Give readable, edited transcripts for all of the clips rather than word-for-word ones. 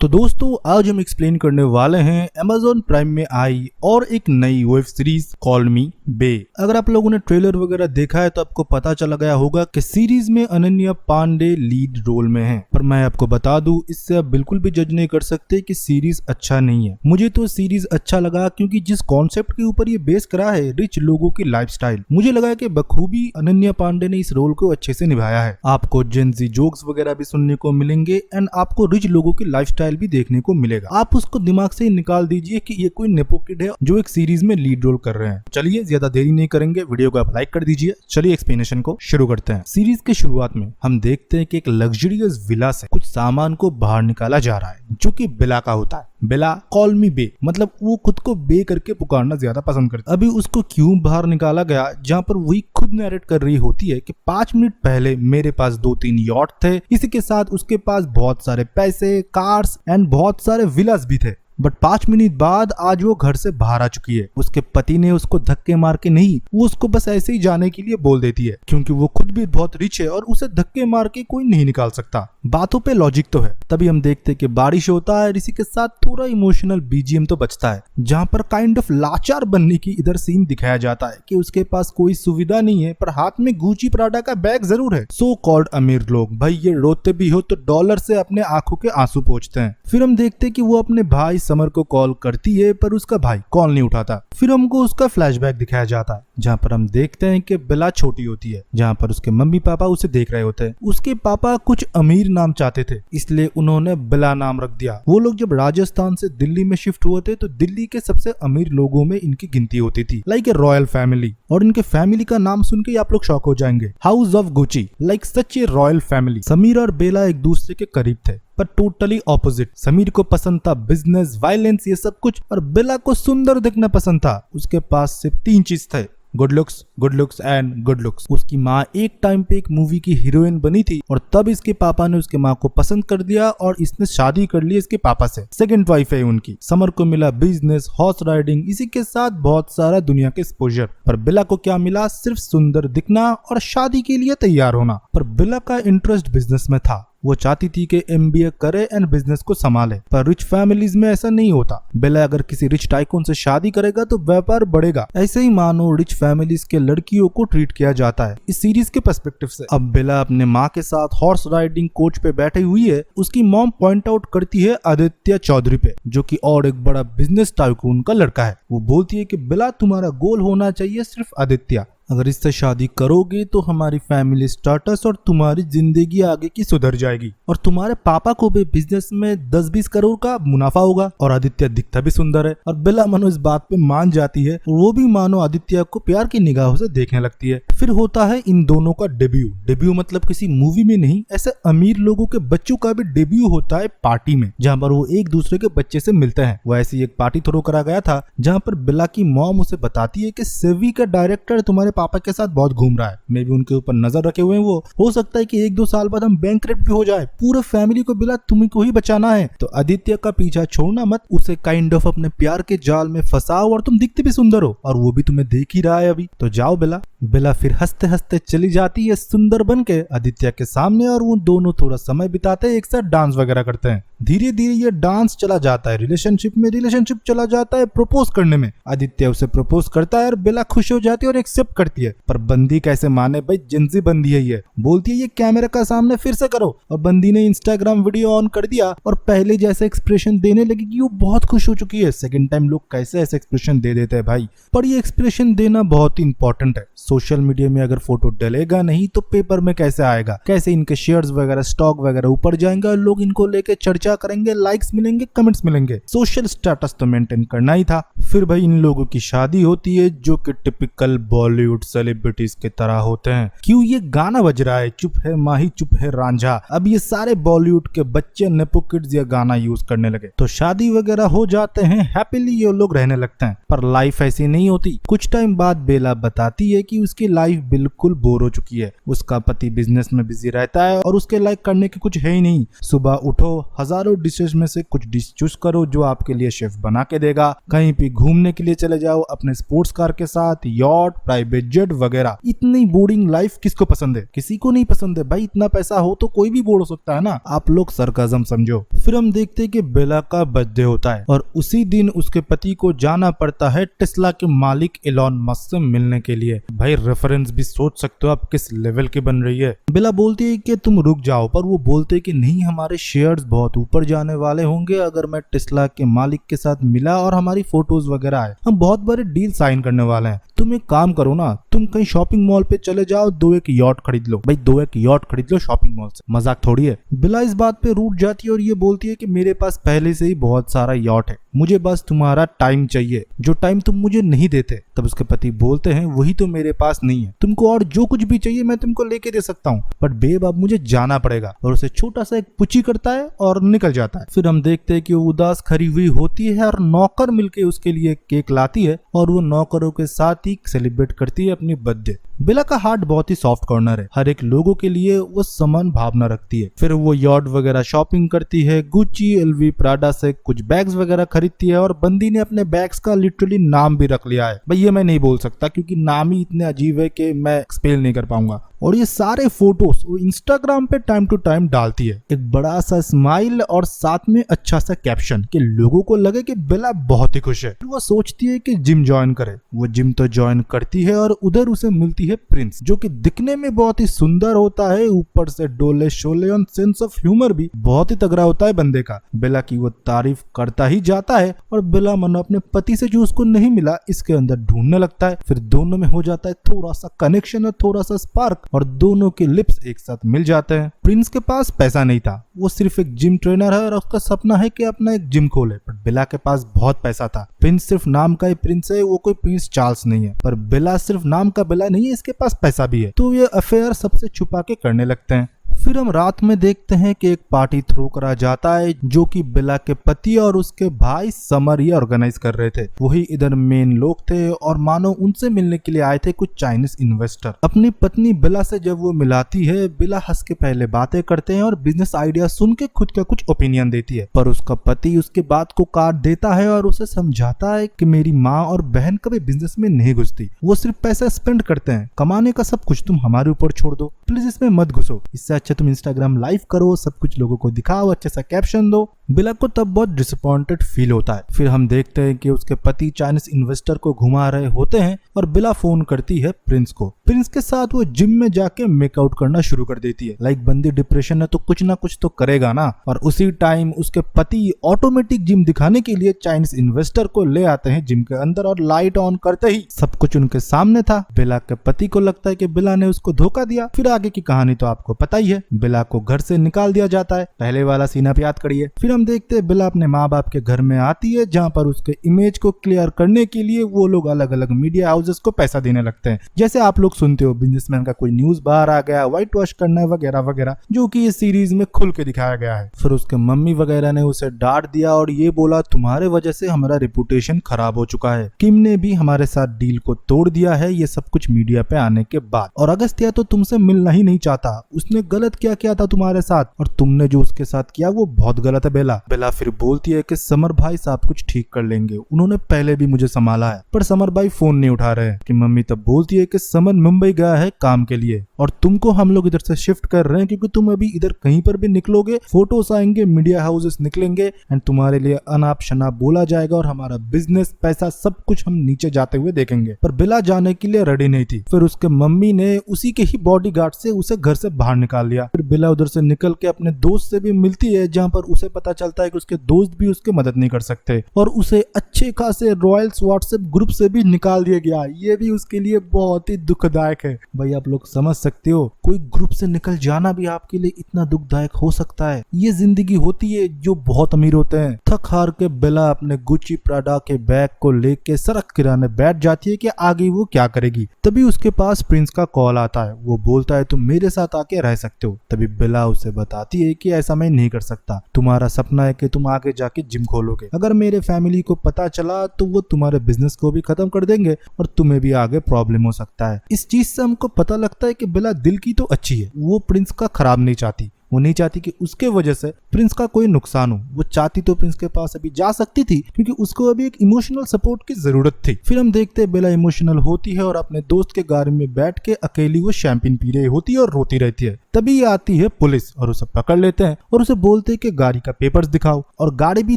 तो दोस्तों आज हम एक्सप्लेन करने वाले हैं Amazon प्राइम में आई और एक नई वेब सीरीज कॉल मी बे। अगर आप लोगों ने ट्रेलर वगैरह देखा है तो आपको पता चला गया होगा कि सीरीज में अनन्या पांडे लीड रोल में है। पर मैं आपको बता दूं, इससे आप बिल्कुल भी जज नहीं कर सकते कि सीरीज अच्छा नहीं है। मुझे तो सीरीज अच्छा लगा क्योंकि जिस कॉन्सेप्ट के ऊपर ये बेस करा है, रिच लोगों की लाइफस्टाइल, मुझे लगा कि बखूबी अनन्या पांडे ने इस रोल को अच्छे से निभाया है। आपको जेनजी जोक्स वगैरह भी सुनने को मिलेंगे एंड आपको रिच लोगों की लाइफस्टाइल भी देखने को मिलेगा। आप उसको दिमाग से निकाल दीजिए कि ये कोई नेपो किड है जो एक सीरीज में लीड रोल कर रहे हैं। चलिए ज्यादा देरी नहीं करेंगे, वीडियो को आप लाइक कर दीजिए। चलिए एक्सप्लेनेशन को शुरू करते हैं। सीरीज के शुरुआत में हम देखते हैं कि एक लग्जरियस विला से कुछ सामान को बाहर निकाला जा रहा है जो कि बेला का होता है। बेला कॉल मी बे, मतलब वो खुद को बे करके पुकारना ज्यादा पसंद करती है। अभी उसको क्यों बाहर निकाला गया, जहाँ पर वही खुद नरेट कर रही होती है कि 5 मिनट पहले मेरे पास 2-3 यॉट थे, इसी के साथ उसके पास बहुत सारे पैसे, कार्स एंड बहुत सारे विलास भी थे। बट 5 मिनट बाद आज वो घर से बाहर आ चुकी है। उसके पति ने उसको धक्के मार के नहीं, वो उसको बस ऐसे ही जाने के लिए बोल देती है क्योंकि वो खुद भी बहुत रिच है और उसे धक्के मार के कोई नहीं निकाल सकता। बातों पे लॉजिक तो है। तभी हम देखते हैं कि बारिश होता है, इसी के साथ थोड़ा इमोशनल बीजीएम तो बचता है, जहाँ पर काइंड ऑफ लाचार बनने की इधर सीन दिखाया जाता है कि उसके पास कोई सुविधा नहीं है पर हाथ में गुची प्राडा का बैग जरूर है। सो कॉल्ड अमीर लोग, भाई ये रोते भी हो तो डॉलर से अपने आंखों के आंसू पोंछते हैं। फिर हम देखते हैं कि वो अपने भाई समर को कॉल करती है पर उसका भाई कॉल नहीं उठाता। फिर हमको उसका फ्लैशबैक दिखाया जाता है जहाँ पर हम देखते हैं कि बेला छोटी होती है, जहाँ पर उसके मम्मी पापा उसे देख रहे होते हैं। उसके पापा कुछ अमीर नाम चाहते थे, इसलिए उन्होंने बेला नाम रख दिया। वो लोग जब राजस्थान से दिल्ली में शिफ्ट हुए थे तो दिल्ली के सबसे अमीर लोगों में इनकी गिनती होती थी, लाइक ए रॉयल फैमिली। और इनके फैमिली का नाम सुन के आप लोग शॉक हो जाएंगे, house of Gucci, like such A royal family. Sameer और बेला एक दूसरे के करीब थे पर टोटली ऑपोजिट। समीर को पसंद था बिजनेस, वायलेंस, ये सब कुछ, और बेला को सुंदर दिखना पसंद था। उसके पास सिर्फ 3 चीज थे, good looks and good looks. उसकी माँ एक टाइम पे एक मूवी की हीरोइन बनी थी और तब इसके पापा ने उसके माँ को पसंद कर दिया और इसने शादी कर ली इसके पापा से। सेकंड वाइफ है उनकी। समर को मिला बिजनेस, हॉर्स राइडिंग, इसी के साथ बहुत सारा दुनिया के एक्सपोजर। पर बेला को क्या मिला, सिर्फ सुंदर दिखना और शादी के लिए तैयार होना। पर बेला का इंटरेस्ट बिजनेस में था। वो चाहती थी कि MBA करे एंड बिजनेस को संभाले, पर रिच फैमिलीज में ऐसा नहीं होता। बेला अगर किसी रिच टाइकून से शादी करेगा तो व्यापार बढ़ेगा। ऐसे ही मानो रिच फैमिलीज के लड़कियों को ट्रीट किया जाता है इस सीरीज के पर्सपेक्टिव से। अब बेला अपने माँ के साथ हॉर्स राइडिंग कोच पे बैठी हुई है। उसकी मॉम पॉइंट आउट करती है आदित्य चौधरी पे, जो कि और एक बड़ा बिजनेस टाइकून का लड़का है। वो बोलती है कि बेला तुम्हारा गोल होना चाहिए सिर्फ आदित्य, अगर इससे शादी करोगे तो हमारी फैमिली स्टेटस और तुम्हारी जिंदगी आगे की सुधर जाएगी और तुम्हारे पापा को भी बिजनेस में 10-20 करोड़ का मुनाफा होगा। और आदित्य दिखता भी सुंदर है और बेला मानो इस बात पे मान जाती है और वो भी मानो आदित्य को प्यार की निगाहों से देखने लगती है। फिर होता है इन दोनों का डेब्यू मतलब किसी मूवी में नहीं, ऐसे अमीर लोगों के बच्चों का भी डेब्यू होता है पार्टी में, जहाँ पर वो एक दूसरे के बच्चे से मिलते हैं। वो ऐसी एक पार्टी थ्रो करा गया था जहाँ पर बेला की मॉम उसे बताती है कि सेवी का डायरेक्टर तुम्हारे पापा के साथ बहुत घूम रहा है, मे भी उनके ऊपर नजर रखे हुए हैं। वो हो सकता है कि 1-2 साल बाद हम बैंकरप्ट भी हो जाए, पूरे फैमिली को बेला तुम्ही को ही बचाना है। तो आदित्य का पीछा छोड़ना मत, उसे काइंड ऑफ अपने प्यार के जाल में फंसाओ और तुम दिखते भी सुंदर हो और वो भी तुम्हें देख ही रहा है अभी, तो जाओ बेला। बेला फिर हंसते हंसते चली जाती है सुंदर बन के आदित्य के सामने और वो दोनों थोड़ा समय बिताते हैं, एक साथ डांस वगैरह करते हैं। धीरे धीरे ये डांस चला जाता है रिलेशनशिप चला जाता है प्रपोज करने में। आदित्य उसे प्रपोज करता है और बेला खुश हो जाती है और एक्सेप्ट करती है। पर बंदी कैसे माने भाई, जिंसी बंदी है ये। बोलती है ये कैमरा का सामने फिर से करो, और बंदी ने इंस्टाग्राम वीडियो ऑन कर दिया और पहले जैसे एक्सप्रेशन देने लगी कि वो बहुत खुश हो चुकी है। सेकंड टाइम लोग कैसे ऐसे एक्सप्रेशन दे देते हैं भाई, पर ये एक्सप्रेशन देना बहुत इंपॉर्टेंट है। सोशल मीडिया में अगर फोटो डलेगा नहीं तो पेपर में कैसे आएगा, कैसे इनके शेयर्स वगैरह स्टॉक वगैरह ऊपर जाएंगे और लोग इनको लेके चर्चा करेंगे, लाइक्स मिलेंगे, कमेंट्स मिलेंगे। सोशल स्टेटस तो मेंटेन करना ही था। फिर भाई इन लोगों की शादी होती है जो कि टिपिकल बॉलीवुड सेलिब्रिटीज के तरह होते हैं। क्यों ये गाना बज रहा है, चुप है माही चुप है रांझा। अब ये सारे बॉलीवुड के बच्चे नेपो किड्स ये गाना यूज करने लगे तो शादी वगैरह हो जाते हैं, हैप्पीली ये लोग रहने लगते हैं। पर लाइफ ऐसी नहीं होती। कुछ टाइम बाद बेला बताती है कि उसकी लाइफ बिल्कुल बोर हो चुकी है। उसका पति बिजनेस में बिजी रहता है और उसके लाइक करने की कुछ है ही नहीं। सुबह उठो, हजारों डिशेज में से कुछ डिश चूज करो जो आपके लिए शेफ बना के देगा, कहीं भी घूमने के लिए चले जाओ अपने स्पोर्ट्स कार के साथ, यॉट, प्राइवेट जेट वगैरह। इतनी बोरिंग लाइफ किसको पसंद है? किसी को नहीं पसंद है भाई। इतना पैसा हो तो कोई भी बोर हो सकता है ना। आप लोग सरकाज़म समझो। फिर हम देखते हैं कि बेला का बर्थडे होता है और उसी दिन उसके पति को जाना पड़ता है टेस्ला के मालिक एलॉन मस्क से मिलने के लिए। भाई रेफरेंस भी सोच सकते हो आप किस लेवल की बन रही है। बेला बोलती है कि तुम रुक जाओ, पर वो बोलते हैं कि नहीं, हमारे शेयर्स बहुत ऊपर जाने वाले होंगे अगर मैं टेस्ला के मालिक के साथ मिला और हमारी फोटोज वगैरह आए। हम बहुत बड़े डील साइन करने वाले हैं। तुम एक काम करो ना, तुम कहीं शॉपिंग मॉल पे चले जाओ, 2 एक यॉट खरीद लो। भाई 2 एक यॉट खरीद लो शॉपिंग मॉल से, मजाक थोड़ी है। बेला इस बात पे रूठ जाती है और ये बोलती है कि मेरे पास पहले से ही बहुत सारा यॉट है, मुझे बस तुम्हारा टाइम चाहिए, जो टाइम तुम मुझे नहीं देते। तब उसके पति बोलते हैं वही तो मेरे पास नहीं है, तुमको और जो कुछ भी चाहिए मैं तुमको लेके दे सकता हूँ, बट बेब अब मुझे जाना पड़ेगा। और उसे छोटा सा एक पुची करता है और निकल जाता है। फिर हम देखते हैं कि वो उदास खड़ी हुई होती है और नौकर मिलके उसके लिए केक लाती है और वो नौकरों के साथ ही सेलिब्रेट करती है अपनी बर्थडे। बेला का हार्ट बहुत ही सॉफ्ट कॉर्नर है, हर एक लोगों के लिए वो समान भावना रखती है। फिर वो यॉट वगैरह शॉपिंग करती है, गुच्ची, एलवी, प्राडा से कुछ बैग्स वगैरह खरीदती है और बंदी ने अपने बैग्स का लिटरली नाम भी रख लिया है। भाई ये मैं नहीं बोल सकता क्योंकि नाम ही इतने अजीब है कि मैं एक्सप्लेन नहीं कर पाऊंगा। और ये सारे फोटोज वो इंस्टाग्राम पे टाइम टू टाइम डालती है, एक बड़ा सा स्माइल और साथ में अच्छा सा कैप्शन कि लोगों को लगे कि बेला बहुत ही खुश है। फिर वो सोचती है कि जिम ज्वाइन करे। वो जिम तो ज्वाइन करती है और उधर उसे मिलती है प्रिंस, जो कि दिखने में बहुत ही सुंदर होता है, ऊपर से डोले शोले और सेंस ऑफ ह्यूमर भी बहुत ही तगड़ा होता है बंदे का। बेला की वो तारीफ करता ही जाता है और बेला मनो अपने पति से जो उसको नहीं मिला इसके अंदर ढूंढने लगता है। फिर दोनों में हो जाता है थोड़ा सा कनेक्शन और थोड़ा सा स्पार्क और दोनों के लिप्स एक साथ मिल जाते हैं। प्रिंस के पास पैसा नहीं था, वो सिर्फ एक जिम ट्रेनर है और उसका सपना है कि अपना एक जिम खोले, पर बेला के पास बहुत पैसा था। प्रिंस सिर्फ नाम का ही प्रिंस है, वो कोई प्रिंस चार्ल्स नहीं है। पर बेला सिर्फ नाम का बेला नहीं है, इसके पास पैसा भी है, तो ये अफेयर सबसे छुपा के करने लगते हैं। फिर हम रात में देखते हैं कि एक पार्टी थ्रो करा जाता है जो कि बेला के पति और उसके भाई समर ही ऑर्गेनाइज कर रहे थे। वही इधर मेन लोग थे और मानो उनसे मिलने के लिए आए थे कुछ चाइनीज इन्वेस्टर। अपनी पत्नी बेला से जब वो मिलाती है, बेला हंस के पहले बातें करते हैं और बिजनेस आइडिया सुन के खुद का कुछ ओपिनियन देती है, पर उसका पति उसके बात को काट देता है और उसे समझाता है कि मेरी माँ और बहन कभी बिजनेस में नहीं घुसती, वो सिर्फ पैसा स्पेंड करते हैं, कमाने का सब कुछ तुम हमारे ऊपर छोड़ दो, प्लीज इसमें मत घुसो, इससे अच्छा तुम इंस्टाग्राम लाइव करो, सब कुछ लोगों को दिखाओ, अच्छे सा कैप्शन दो। बेला को तब बहुत डिसअपॉइंटेड फील होता है। फिर हम देखते हैं कि उसके पति चाइनीज इन्वेस्टर को घुमा रहे होते हैं और बेला फोन करती है प्रिंस को। प्रिंस के साथ वो जिम में जाके मेकआउट करना शुरू कर देती है। लाइक बंदी डिप्रेशन है तो कुछ ना कुछ तो करेगा ना। और उसी टाइम उसके पति ऑटोमेटिक जिम दिखाने के लिए चाइनीज इन्वेस्टर को ले आते हैं जिम के अंदर और लाइट ऑन करते ही सब कुछ उनके सामने था। बेला के पति को लगता है कि बेला ने उसको धोखा दिया। फिर आगे की कहानी तो आपको पता ही है, बेला को घर से निकाल दिया जाता है। पहले वाला सीन आप याद करिए। फिर हम देखते हैं बेला अपने माँ बाप के घर में आती है जहाँ पर उसके इमेज को क्लियर करने के लिए वो लोग अलग अलग मीडिया हाउसेस को पैसा देने लगते हैं। जैसे आप लोग सुनते हो बिजनेसमैन का कोई न्यूज बाहर आ गया, व्हाइट वॉश करना है वगैरह वगैरह, जो कि इस सीरीज में खुल के दिखाया गया है। फिर उसके मम्मी वगैरह ने उसे डांट दिया और ये बोला तुम्हारे वजह से हमारा रिपुटेशन खराब हो चुका है, किम ने भी हमारे साथ डील को तोड़ दिया है, ये सब कुछ मीडिया पे आने के बाद। और अगस्त्या तो तुमसे मिलना ही नहीं चाहता, उसने गलत क्या किया था तुम्हारे साथ और तुमने जो उसके साथ किया वो बहुत गलत है। बेला फिर बोलती है कि समर भाई सब कुछ ठीक कर लेंगे, उन्होंने पहले भी मुझे संभाला है। पर समर भाई फोन नहीं उठा रहे हैं। कि मम्मी तब बोलती है कि समर मुंबई गया है काम के लिए और तुमको हम लोग इधर से शिफ्ट कर रहे हैं क्योंकि तुम अभी इधर कहीं पर भी निकलोगे फोटोस आएंगे, मीडिया हाउसेस निकलेंगे एंड तुम्हारे लिए अनाप शनाप बोला जाएगा और हमारा बिजनेस पैसा सब कुछ हम नीचे जाते हुए देखेंगे। पर बेला जाने के लिए रेडी नहीं थी। फिर उसके मम्मी ने उसी के ही बॉडीगार्ड से उसे घर से बाहर निकाल दिया। फिर बेला उधर से निकल के अपने दोस्त से भी मिलती है जहाँ पर उसे पता चलता है कि उसके दोस्त भी उसकी मदद नहीं कर सकते और उसे अच्छे खासे रॉयल्स व्हाट्सएप ग्रुप से भी निकाल दिया गया। ये भी उसके लिए बहुत ही दुखदायक है। भाई आप लोग समझ सकते हो कोई ग्रुप से निकल जाना भी आपके लिए इतना दुखदायक हो सकता है। ये जिंदगी होती है जो बहुत अमीर होते हैं। थक हार के बेला अपने गुच्ची प्राडा के बैग को लेके सड़क किराने बैठ जाती है कि आगे वो क्या करेगी। तभी उसके पास प्रिंस का कॉल आता है। वो बोलता है तुम मेरे साथ आके रह सकते हो। तभी बेला उसे बताती है कि ऐसा मैं नहीं कर सकता, तुम्हारा सपना है कि तुम आगे जाके जिम खोलोगे, अगर मेरे फैमिली को पता चला तो वो तुम्हारे बिजनेस को भी खत्म कर देंगे और तुम्हें भी आगे प्रॉब्लम हो सकता है। इस चीज से हमको पता लगता है कि बेला दिल की तो अच्छी है, वो प्रिंस का खराब नहीं चाहती। वो नहीं चाहती कि उसके वजह से प्रिंस का कोई नुकसान हो। वो चाहती तो प्रिंस के पास अभी जा सकती थी क्योंकि उसको अभी एक इमोशनल सपोर्ट की जरूरत थी। फिर हम देखते हैं बेला इमोशनल होती है और अपने दोस्त के गाड़ी में बैठ के अकेली वो शैंपेन पी रही होती है और रोती रहती है। तभी आती है पुलिस और उसे पकड़ लेते हैं और उसे बोलते हैं कि गाड़ी का पेपर्स दिखाओ, और गाड़ी भी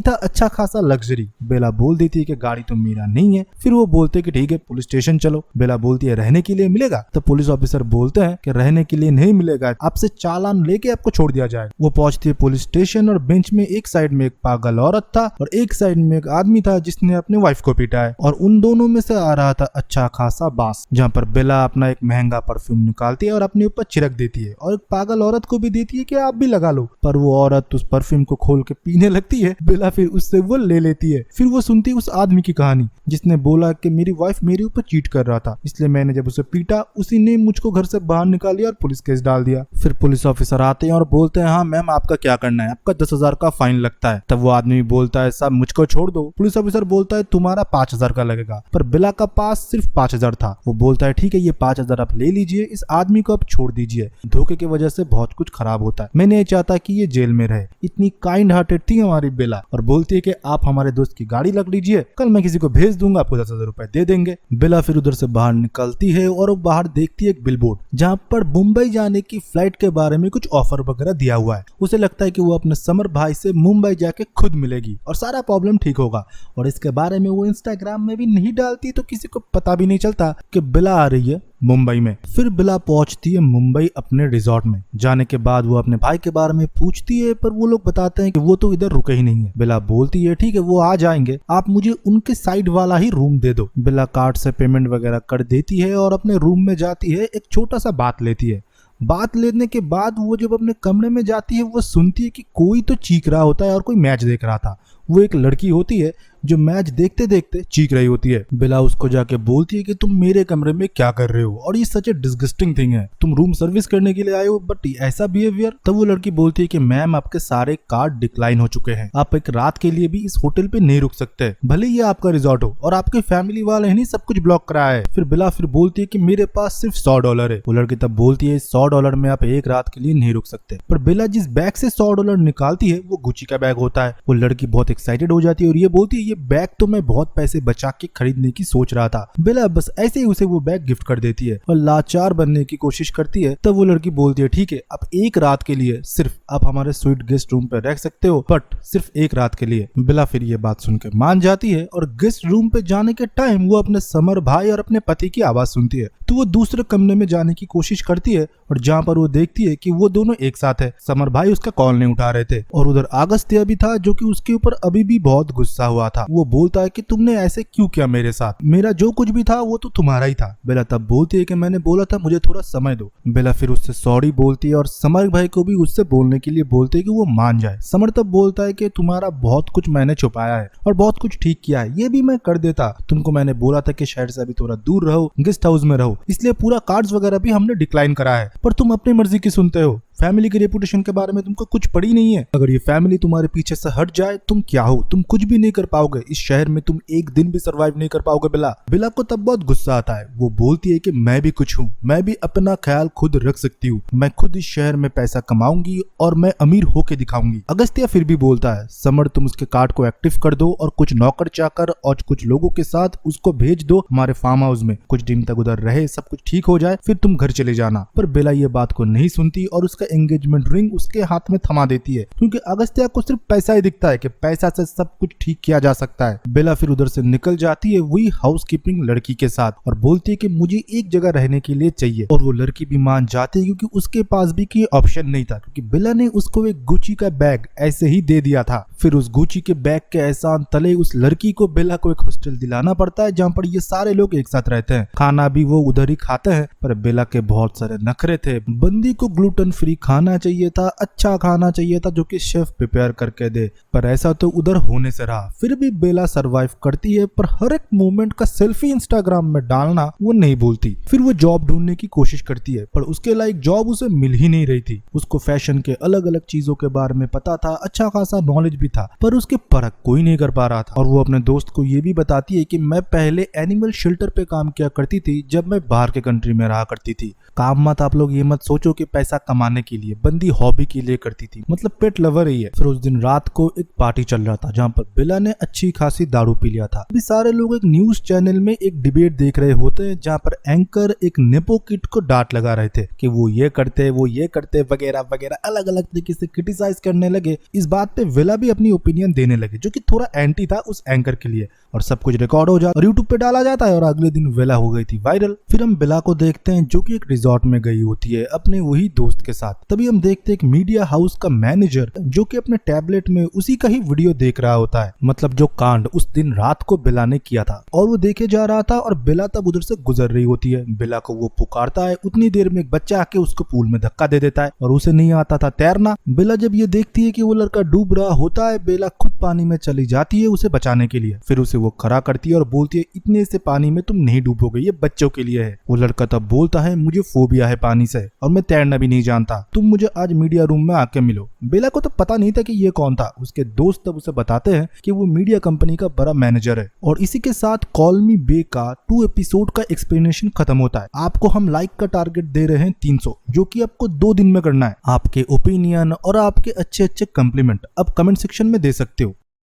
था अच्छा खासा लग्जरी। बेला बोल देती है कि गाड़ी तो मेरा नहीं है। फिर वो बोलते हैं कि ठीक है पुलिस स्टेशन चलो। बेला बोलती है रहने के लिए मिलेगा? तो पुलिस ऑफिसर बोलते हैं कि रहने के लिए नहीं मिलेगा, आपसे चालान लेके आपको छोड़ दिया जाएगा। वो पहुंचती है पुलिस स्टेशन और बेंच में एक साइड में एक पागल औरत था और एक साइड में एक आदमी था जिसने अपने वाइफ को पीटा है, और उन दोनों में से आ रहा था अच्छा खासा बांस, जहाँ पर बेला अपना एक महंगा परफ्यूम निकालती है और अपने ऊपर छिड़क देती है और एक पागल औरत को भी देती है कि आप भी लगा लो। पर वो औरत उस परफ्यूम को खोल के पीने लगती है। बेला फिर उससे वो ले लेती है। फिर वो सुनती है उस आदमी की कहानी जिसने बोला कि मेरी वाइफ मेरे ऊपर चीट कर रहा था, इसलिए मैंने जब उसे पीटा उसी ने मुझको घर से बाहर निकाल दिया और पुलिस केस डाल दिया। फिर पुलिस ऑफिसर आते हैं और बोलते हैं हाँ मैम आपका क्या करना है, आपका 10,000 का फाइन लगता है। तब वो आदमी बोलता है साहब मुझको छोड़ दो। पुलिस ऑफिसर बोलता है तुम्हारा 5,000 का लगेगा, पर बेला का पास सिर्फ 5,000 था। वो बोलता है ठीक है ये 5,000 आप ले लीजिए, इस आदमी को आप छोड़ दीजिए, धोखे की वजह से बहुत कुछ खराब होता है, मैं नहीं चाहता कि ये जेल में रहे। इतनी काइंड हार्टेड थी हमारी बेला, और बोलती है कि आप हमारे दोस्त की गाड़ी लग लीजिए, कल मैं किसी को भेज दूंगा, आपको 10,000 रुपए दे देंगे। बेला फिर उधर से बाहर निकलती है और वो बाहर देखती है एक बिलबोर्ड जहाँ पर मुंबई जाने की फ्लाइट के बारे में कुछ ऑफर वगैरह दिया हुआ है। उसे लगता है कि वो अपने समर भाई से मुंबई जाके खुद मिलेगी और सारा प्रॉब्लम ठीक होगा, और इसके बारे में वो इंस्टाग्राम में भी नहीं डालती तो किसी को पता भी नहीं चलता कि बेला आ रही है मुंबई में। फिर बेला पहुंचती है मुंबई अपने रिजॉर्ट में। जाने के बाद वो अपने भाई के बारे में पूछती है, पर वो लोग बताते हैं कि वो तो इधर रुके ही नहीं है। बेला बोलती है ठीक है वो आ जाएंगे, आप मुझे उनके साइड वाला ही रूम दे दो। बेला कार्ड से पेमेंट वगैरह कर देती है और अपने रूम में जाती है, एक छोटा सा बात लेती है। बात लेने के बाद वो जब अपने कमरे में जाती है वो सुनती है कि कोई तो चीख रहा होता है और कोई मैच देख रहा था। वो एक लड़की होती है जो मैच देखते देखते चीख रही होती है। बेला उसको जाके बोलती है कि तुम मेरे कमरे में क्या कर रहे हो, और ये सच ए डिस्गस्टिंग थिंग है, तुम रूम सर्विस करने के लिए आए हो बट ऐसा बिहेवियर। तब वो लड़की बोलती है कि मैम आपके सारे कार्ड डिक्लाइन हो चुके हैं, आप एक रात के लिए भी इस होटल पे नहीं रुक सकते, भले ही आपका रिजॉर्ट हो, और आपके फैमिली वाले ने सब कुछ ब्लॉक कराया है। फिर बेला फिर बोलती है कि मेरे पास सिर्फ $100 है। वो लड़की तब बोलती है $100 में आप एक रात के लिए नहीं रुक सकते। पर बेला जिस बैग से $100 निकालती है वो गुची का बैग होता है। वो लड़की बहुत एक्साइटेड हो जाती है और ये बोलती है ये बैग तो मैं बहुत पैसे बचा के खरीदने की सोच रहा था। बेला बस ऐसे ही उसे वो बैग गिफ्ट कर देती है और लाचार बनने की कोशिश करती है। तब वो लड़की बोलती है ठीक है अब एक रात के लिए सिर्फ आप हमारे स्वीट गेस्ट रूम पे रह सकते हो, बट सिर्फ एक रात के लिए। बेला फिर ये बात सुन के मान जाती है और गेस्ट रूम पे जाने के टाइम वो अपने समर भाई और अपने पति की आवाज सुनती है, तो वो दूसरे कमरे में जाने की कोशिश करती है और जहाँ पर वो देखती है कि वो दोनों एक साथ है। समर भाई उसका कॉल नहीं उठा रहे थे और उधर अगस्त्य भी था जो कि उसके ऊपर अभी भी बहुत गुस्सा हुआ था। वो बोलता है कि तुमने ऐसे क्यों किया मेरे साथ, मेरा जो कुछ भी था वो तो तुम्हारा ही था। बेला तब बोलती है कि मैंने बोला था मुझे थोड़ा समय दो। बेला फिर उससे सॉरी बोलती है और समर भाई को भी उससे बोलने के लिए बोलते है कि वो मान जाए। समर तब बोलता है कि तुम्हारा बहुत कुछ मैंने छुपाया है और बहुत कुछ ठीक किया है, ये भी मैं कर देता, तुमको मैंने बोला था कि शहर से अभी थोड़ा दूर रहो, गेस्ट हाउस में रहो, इसलिए पूरा कार्ड्स वगैरह भी हमने डिक्लाइन करा है, पर तुम अपनी मर्जी की सुनते हो। फैमिली की रेपुटेशन के बारे में तुमको कुछ पड़ी नहीं है। अगर ये फैमिली तुम्हारे पीछे से हट जाए तुम क्या हो, तुम कुछ भी नहीं कर पाओगे, इस शहर में तुम एक दिन भी सरवाइव नहीं कर पाओगे। बेला को तब बहुत गुस्सा आता है। वो बोलती है कि मैं भी कुछ हूँ, मैं भी अपना ख्याल खुद रख सकती हूँ, मैं खुद इस शहर में पैसा कमाऊंगी और मैं अमीर होके दिखाऊंगी। अगस्त्य फिर भी बोलता है समर तुम उसके कार्ड को एक्टिव कर दो और कुछ नौकर चाकर और कुछ लोगों के साथ उसको भेज दो हमारे फार्म हाउस में, कुछ दिन तक उधर रहे, सब कुछ ठीक हो जाए फिर तुम घर चले जाना। पर बेला ये बात को नहीं सुनती और उसका एंगेजमेंट रिंग उसके हाथ में थमा देती है, क्योंकि अगस्त्य को सिर्फ पैसा ही दिखता है कि पैसा से सब कुछ ठीक किया जा सकता है। बेला फिर उधर से निकल जाती है वही हाउसकीपिंग लड़की के साथ और बोलती है कि मुझे एक जगह रहने के लिए चाहिए, और वो लड़की भी मान जाती है क्योंकि उसके पास भी कोई ऑप्शन नहीं था, क्योंकि बेला ने उसको एक गुची का बैग ऐसे ही दे दिया था। फिर उस गुची के बैग के एहसान तले उस लड़की को बेला को एक हॉस्टल दिलाना पड़ता है जहाँ पर ये सारे लोग एक साथ रहते हैं। खाना भी वो उधर ही खाते हैं, पर बेला के बहुत सारे नखरे थे। बंदी को ग्लूटेन फ्री खाना चाहिए था, अच्छा खाना चाहिए था जो कि शेफ प्रिपेयर करके दे, पर ऐसा तो उधर होने से रहा। फिर भी बेला सरवाइव करती है, पर हर एक मोमेंट का सेल्फी इंस्टाग्राम में डालना वो नहीं भूलती। फिर वो जॉब ढूंढने की कोशिश करती है, पर उसके लायक जॉब उसे मिल ही नहीं रही थी। उसको फैशन के अलग अलग चीजों के बारे में पता था, अच्छा खासा नॉलेज भी था, पर उसके परख कोई नहीं कर पा रहा था। और वो अपने दोस्त को ये भी बताती है कि मैं पहले एनिमल शेल्टर पे काम किया करती थी जब मैं बाहर के कंट्री में रहा करती थी। काम मत आप लोग ये मत सोचो कि पैसा कमाने के लिए, बंदी हॉबी के लिए करती थी, मतलब पेट लवर ही है। फिर उस दिन रात को एक पार्टी चल रहा था जहाँ पर बेला ने अच्छी खासी दारू पी लिया था। अभी सारे लोग एक न्यूज चैनल में एक डिबेट देख रहे होते हैं जहाँ पर एंकर एक नेपो किड को डांट लगा रहे थे कि वो ये करते वगैरह वगैरह, अलग अलग तरीके से क्रिटिसाइज करने लगे। इस बात पे वेला भी अपनी ओपिनियन देने लगे जो कि थोड़ा एंटी था उस एंकर के लिए, और सब कुछ रिकॉर्ड हो जाता और यूट्यूब पे डाला जाता है। और अगले दिन वेला हो गई थी वायरल। फिर हम बेला को देखते हैं जो कि एक रिजॉर्ट में गई होती है अपने वही दोस्त के साथ। तभी हम देखते हैं एक मीडिया हाउस का मैनेजर जो कि अपने टैबलेट में उसी का ही वीडियो देख रहा होता है, मतलब जो कांड उस दिन रात को बेला ने किया था, और वो देखे जा रहा था। और बेला तब उधर से गुजर रही होती है। बेला को वो पुकारता है, उतनी देर में एक बच्चा आके उसको पूल में धक्का दे देता है और उसे नहीं आता था तैरना। बेला जब ये देखती है कि वो लड़का डूब रहा होता है, बेला खुद पानी में चली जाती है उसे बचाने के लिए। फिर उसे वो खड़ा करती है और बोलती है इतने से पानी में तुम नहीं डूबोगे, ये बच्चों के लिए है। वो लड़का तब बोलता है मुझे फोबिया है पानी से और मैं तैरना भी नहीं जानता, तुम मुझे आज मीडिया रूम में आके मिलो। बेला को तो पता नहीं था कि ये कौन था। उसके दोस्त तब उसे बताते हैं कि वो मीडिया कंपनी का बड़ा मैनेजर है। और इसी के साथ कॉल मी बे का 2 एपिसोड का एक्सप्लेनेशन खत्म होता है। आपको हम लाइक का टारगेट दे रहे हैं 300, जो कि आपको 2 दिन में करना है। आपके ओपिनियन और आपके अच्छे अच्छे कम्प्लीमेंट अब कमेंट सेक्शन में दे सकते हो।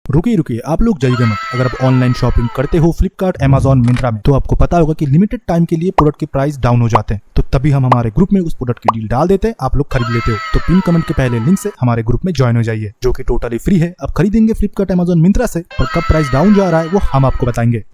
रुकिए आप लोग जाइएगा मत। अगर आप ऑनलाइन शॉपिंग करते हो फ्लिपकार्ट, अमेज़न, मिंत्रा में, तो आपको पता होगा कि लिमिटेड टाइम के लिए प्रोडक्ट के प्राइस डाउन हो जाते हैं। तो तभी हम हमारे ग्रुप में उस प्रोडक्ट की डील डाल देते हैं, आप लोग खरीद लेते हो। तो पिन कमेंट के पहले लिंक से हमारे ग्रुप में ज्वाइन हो जाइए, जो कि टोटली फ्री है। अब खरीदेंगे फ्लिपकार्ट, अमेज़न, मिंत्रा से, और कब प्राइस डाउन जा रहा है वो हम आपको बताएंगे।